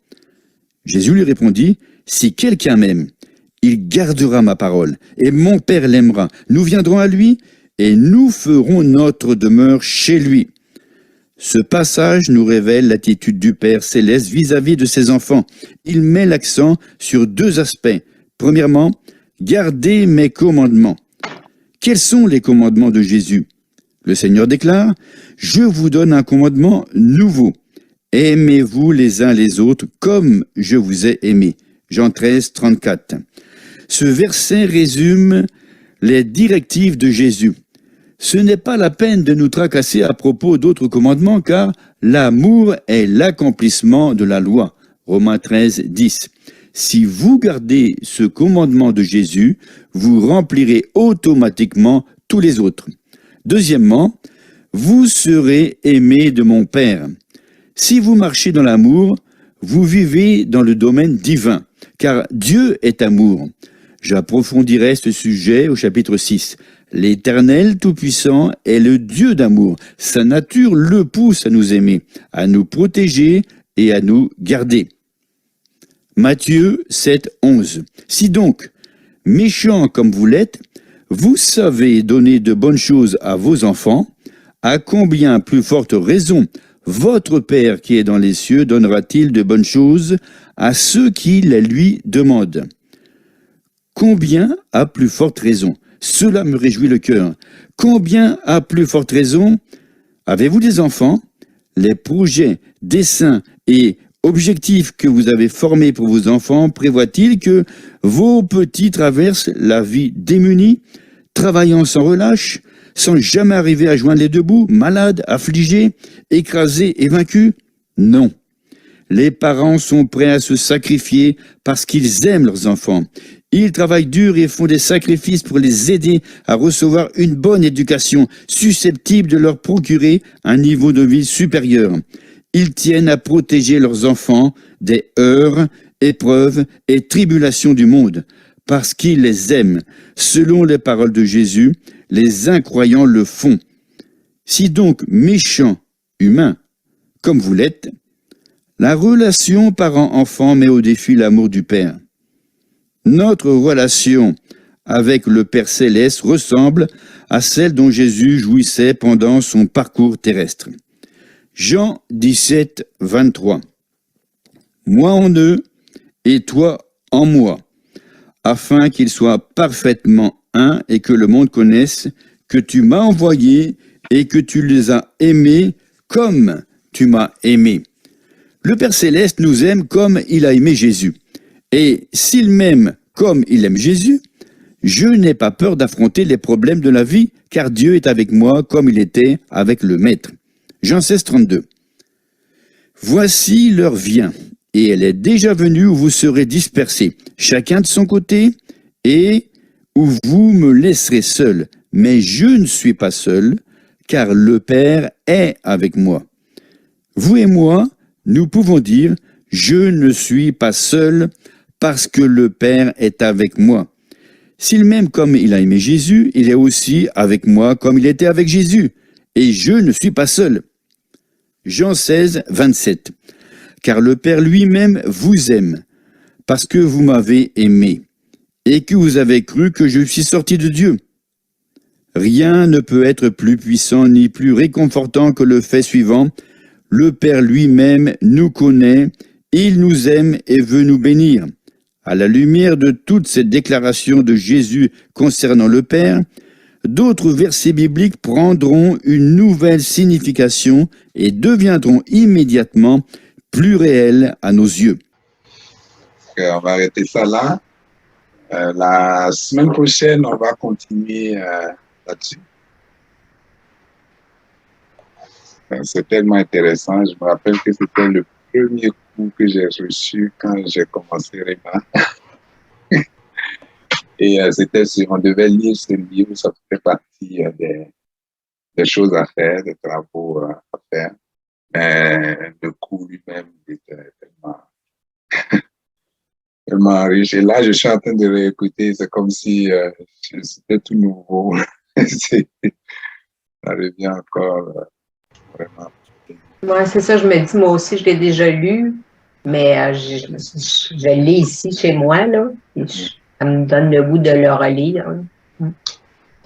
Jésus lui répondit « Si quelqu'un m'aime, il gardera ma parole, et mon Père l'aimera. Nous viendrons à lui, et nous ferons notre demeure chez lui. » Ce passage nous révèle l'attitude du Père Céleste vis-à-vis de ses enfants. Il met l'accent sur deux aspects. Premièrement, gardez mes commandements. Quels sont les commandements de Jésus ? Le Seigneur déclare, « Je vous donne un commandement nouveau. Aimez-vous les uns les autres comme je vous ai aimé. » Jean 13, 34. Ce verset résume les directives de Jésus. Ce n'est pas la peine de nous tracasser à propos d'autres commandements, car l'amour est l'accomplissement de la loi. Romains 13, 10. Si vous gardez ce commandement de Jésus, vous remplirez automatiquement tous les autres. Deuxièmement, vous serez aimés de mon Père. Si vous marchez dans l'amour, vous vivez dans le domaine divin, car Dieu est amour. J'approfondirai ce sujet au chapitre 6. L'Éternel Tout-Puissant est le Dieu d'amour. Sa nature le pousse à nous aimer, à nous protéger et à nous garder. Matthieu 7, 11. Si donc, méchants comme vous l'êtes, vous savez donner de bonnes choses à vos enfants, à combien plus forte raison votre Père qui est dans les cieux donnera-t-il de bonnes choses à ceux qui les lui demandent? Combien à plus forte raison? Cela me réjouit le cœur. Combien à plus forte raison avez-vous des enfants? Les projets, desseins et objectifs que vous avez formés pour vos enfants prévoient-ils que vos petits traversent la vie démunis, travaillant sans relâche, sans jamais arriver à joindre les deux bouts, malades, affligés, écrasés et vaincus? Non. Les parents sont prêts à se sacrifier parce qu'ils aiment leurs enfants. Ils travaillent dur et font des sacrifices pour les aider à recevoir une bonne éducation, susceptible de leur procurer un niveau de vie supérieur. Ils tiennent à protéger leurs enfants des heurts, épreuves et tribulations du monde, parce qu'ils les aiment. Selon les paroles de Jésus, les incroyants le font. Si donc méchants, humains, comme vous l'êtes, la relation parent-enfant met au défi l'amour du Père. Notre relation avec le Père Céleste ressemble à celle dont Jésus jouissait pendant son parcours terrestre. Jean 17, 23. Moi en eux et toi en moi, afin qu'ils soient parfaitement un et que le monde connaisse que tu m'as envoyé et que tu les as aimés comme tu m'as aimé. Le Père Céleste nous aime comme il a aimé Jésus. Et s'il m'aime comme il aime Jésus, je n'ai pas peur d'affronter les problèmes de la vie, car Dieu est avec moi comme il était avec le Maître. Jean 16, 32. Voici l'heure vient, et elle est déjà venue où vous serez dispersés, chacun de son côté, et où vous me laisserez seul. Mais je ne suis pas seul, car le Père est avec moi. Vous et moi, nous pouvons dire « Je ne suis pas seul parce que le Père est avec moi ». S'il m'aime comme il a aimé Jésus, il est aussi avec moi comme il était avec Jésus. Et je ne suis pas seul. Jean 16, 27. Car le Père lui-même vous aime, parce que vous m'avez aimé, et que vous avez cru que je suis sorti de Dieu. Rien ne peut être plus puissant ni plus réconfortant que le fait suivant. Le Père lui-même nous connaît, il nous aime et veut nous bénir. À la lumière de toutes ces déclarations de Jésus concernant le Père, d'autres versets bibliques prendront une nouvelle signification et deviendront immédiatement plus réels à nos yeux. On va arrêter ça là. La semaine prochaine, on va continuer là-dessus. C'est tellement intéressant. Je me rappelle que c'était le premier coup que j'ai reçu quand j'ai commencé Réma. Et on devait lire ce livre, ça fait partie des choses à faire, des travaux à faire. Mais le cours lui-même était tellement riche. Et là, je suis en train de réécouter, c'est comme si c'était tout nouveau. Ça revient encore vraiment. Oui, c'est ça, je me dis, moi aussi, je l'ai déjà lu, mais je l'ai ici chez moi, là. Ça me donne le goût de le relire.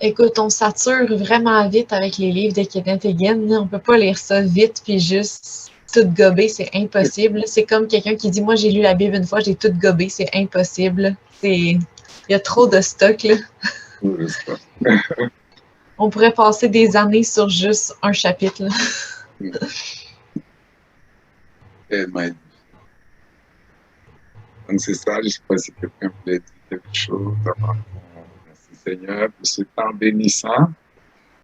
Écoute, on sature vraiment vite avec les livres de Kenneth Hagin. On peut pas lire ça vite puis juste tout gober, c'est impossible. C'est comme quelqu'un qui dit, moi, j'ai lu la Bible une fois, j'ai tout gobé, c'est impossible. Il y a trop de stock, là. On pourrait passer des années sur juste un chapitre, là. Donc, c'est ça, je ne sais pas si quelqu'un voulait dire quelque chose. Merci Seigneur pour ce temps bénissant.